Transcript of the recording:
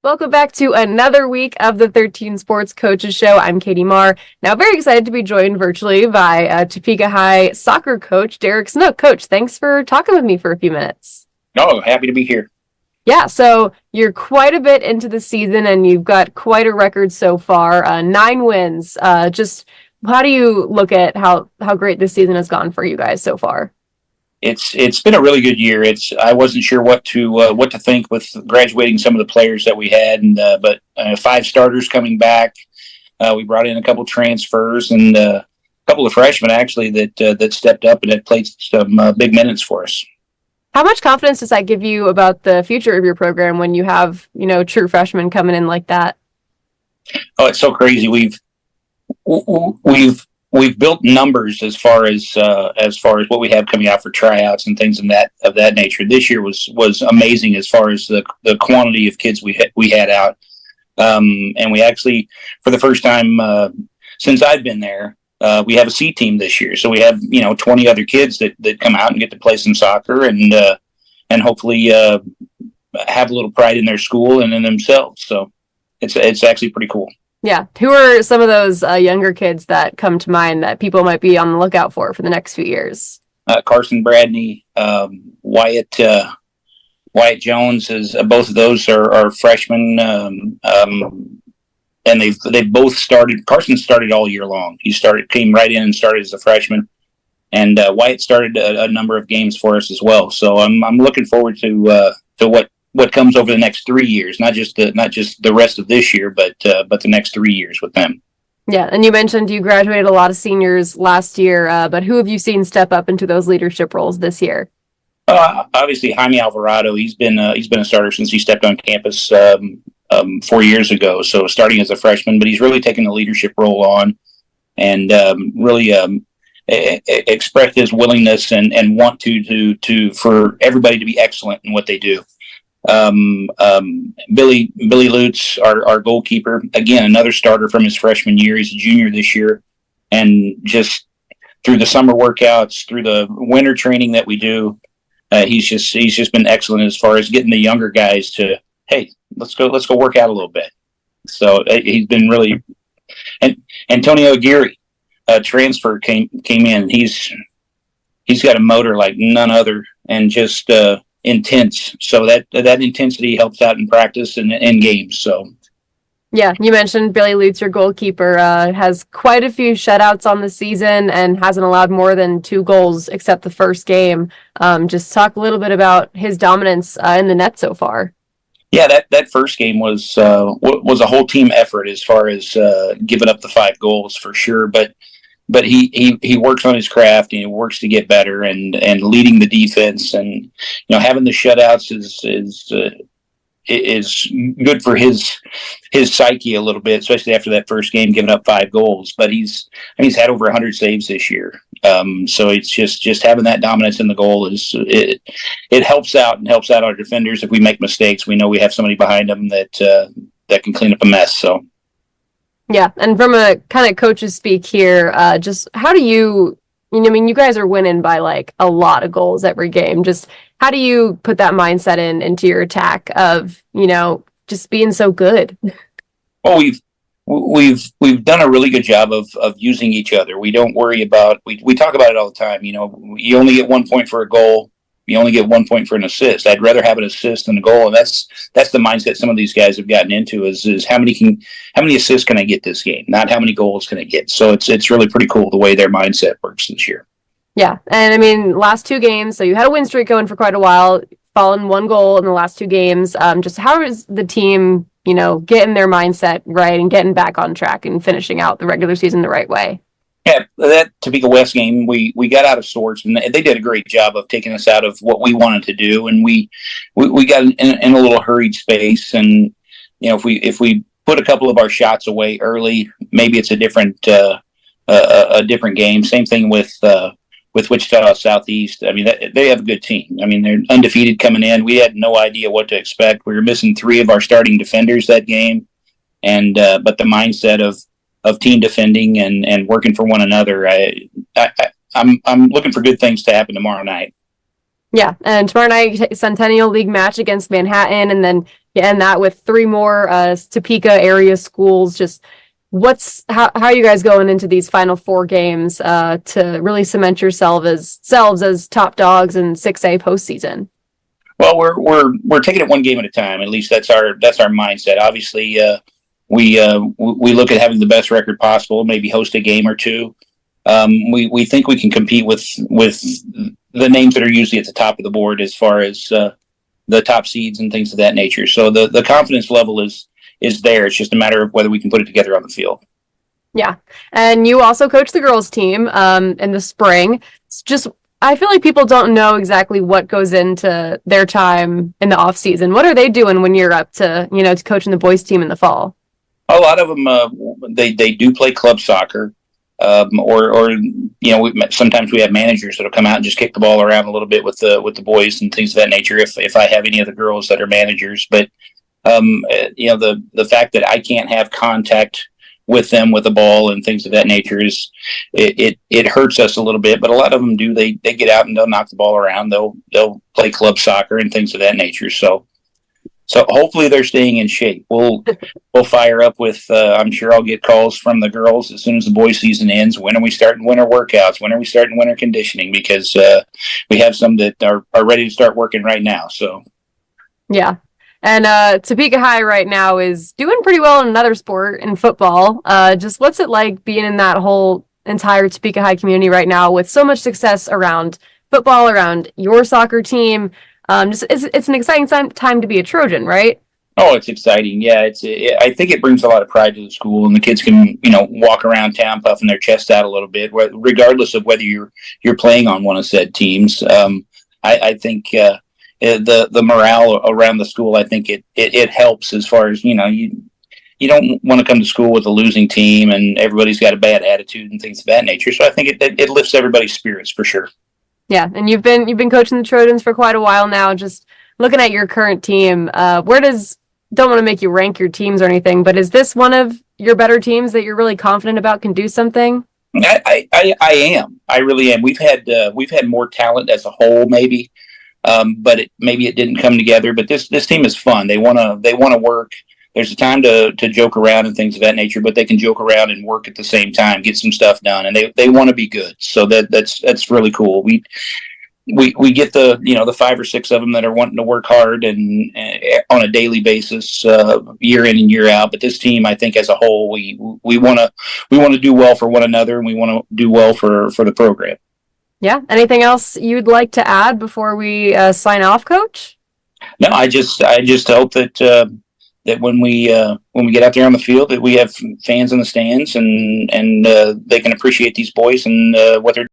Welcome back to another week of the 13 Sports Coaches Show. I'm Katie Marr. Now, very excited to be joined virtually by Topeka High soccer coach Derek Snook. Coach, thanks for talking with me for a few minutes. Oh, happy to be here. Yeah, so you're quite a bit into the season, and you've got quite a record so far. 9 wins. Just how do you look at how great this season has gone for you guys so far? It's been a really good year. I wasn't sure what to think with graduating some of the players that we had, but 5 starters coming back. We brought in a couple transfers and a couple of freshmen actually that stepped up and had played some big minutes for us. How much confidence does that give you about the future of your program when you have, true freshmen coming in like that? Oh, it's so crazy. We've built numbers as far as what we have coming out for tryouts and things of that nature. This year was amazing as far as the quantity of kids we had out, and we actually, for the first time since I've been there, we have a C team this year. So we have 20 other kids that come out and get to play some soccer and hopefully have a little pride in their school and in themselves. So it's actually pretty cool. Yeah. Who are some of those younger kids that come to mind that people might be on the lookout for the next few years? Carson Bradney, Wyatt Jones, is both of those are freshmen, and they've both started. Carson started all year long. He came right in and started as a freshman, and Wyatt started a number of games for us as well. So I'm looking forward to what comes over the next 3 years, not just the rest of this year, but the next 3 years with them. Yeah, and you mentioned you graduated a lot of seniors last year, but who have you seen step up into those leadership roles this year? Obviously, Jaime Alvarado. He's been a starter since he stepped on campus 4 years ago. So starting as a freshman, but he's really taken the leadership role on, and really expressed his willingness and want to for everybody to be excellent in what they do. Billy Lutz, our goalkeeper, again, another starter from his freshman year. He's a junior this year, and just through the summer workouts, through the winter training that we do, he's just been excellent as far as getting the younger guys to, hey, let's go work out a little bit. So he's been really, and Antonio Aguirre, transfer came in. He's got a motor like none other, and just intense. So that intensity helps out in practice and in games. So yeah, you mentioned Billy Lutz, your goalkeeper, has quite a few shutouts on the season and hasn't allowed more than 2 goals except the first game. Just talk a little bit about his dominance in the net so far. Yeah, that first game was a whole team effort as far as giving up the 5 goals for sure. But he works on his craft, and he works to get better, and leading the defense, and having the shutouts is good for his psyche a little bit, especially after that first game giving up 5 goals. But he's had over 100 saves this year, so it's just having that dominance in the goal it helps out our defenders. If we make mistakes, we know we have somebody behind them that can clean up a mess. So. Yeah, and from a kind of coaches speak here, just how do you guys are winning by like a lot of goals every game. Just how do you put that mindset into your attack of, just being so good? Well, we've done a really good job of using each other. We don't worry about, we talk about it all the time. You only get 1 point for a goal. You only get 1 point for an assist. I'd rather have an assist than a goal, and that's the mindset some of these guys have gotten into. Is how many assists can I get this game, not how many goals can I get. So it's really pretty cool the way their mindset works this year. Yeah, and last 2 games, so you had a win streak going for quite a while, fallen 1 goal in the last 2 games. Just how is the team, getting their mindset right and getting back on track and finishing out the regular season the right way? Yeah, that Topeka West game, we got out of sorts, and they did a great job of taking us out of what we wanted to do, and we got in a little hurried space. And if we put a couple of our shots away early, maybe it's a different game. Same thing with Wichita Southeast. I mean, they have a good team. I mean, they're undefeated coming in. We had no idea what to expect. We were missing 3 of our starting defenders that game, and but the mindset of team defending and working for one another. I'm looking for good things to happen tomorrow night. Yeah, and tomorrow night, Centennial League match against Manhattan, and then Yeah, and that with 3 more Topeka area schools, just how are you guys going into these final 4 games to really cement yourselves as top dogs in 6A postseason? Well, we're taking it one game at a time. At least that's our mindset. Obviously, we look at having the best record possible, maybe host a game or two. We think we can compete with the names that are usually at the top of the board as far as the top seeds and things of that nature. So the confidence level is there. It's just a matter of whether we can put it together on the field. Yeah. And you also coach the girls team in the spring. It's just, I feel like people don't know exactly what goes into their time in the off season. What are they doing when you're up to coaching the boys team in the fall? A lot of them, they do play club soccer. Or sometimes we have managers that'll come out and just kick the ball around a little bit with the boys and things of that nature. If I have any of the girls that are managers, but the fact that I can't have contact with them with the ball and things of that nature is it hurts us a little bit. But a lot of them do. They get out and they'll knock the ball around. They'll play club soccer and things of that nature. So hopefully they're staying in shape. We'll fire up with. I'm sure I'll get calls from the girls as soon as the boys' season ends. When are we starting winter workouts? When are we starting winter conditioning? Because we have some that are ready to start working right now. So yeah, and Topeka High right now is doing pretty well in another sport, in football. Just what's it like being in that whole entire Topeka High community right now with so much success around football, around your soccer team? It's an exciting time to be a Trojan, right? Oh, it's exciting. Yeah, I think it brings a lot of pride to the school, and the kids can walk around town puffing their chest out a little bit, regardless of whether you're playing on one of said teams. I think the morale around the school, I think it helps as far as you don't want to come to school with a losing team and everybody's got a bad attitude and things of that nature. So I think it lifts everybody's spirits for sure. Yeah, and you've been coaching the Trojans for quite a while now. Just looking at your current team, don't want to make you rank your teams or anything, but is this one of your better teams that you're really confident about can do something? I am. I really am. We've had more talent as a whole, maybe, but maybe it didn't come together. But this team is fun. They wanna work. There's a time to joke around and things of that nature, but they can joke around and work at the same time, get some stuff done, and they want to be good. So that's really cool. We get the 5 or 6 of them that are wanting to work hard and on a daily basis, year in and year out. But this team, I think, as a whole, we want to do well for one another, and we want to do well for the program. Yeah. Anything else you'd like to add before we sign off, Coach? No, I just hope that when we get out there on the field, that we have fans in the stands and they can appreciate these boys and what they're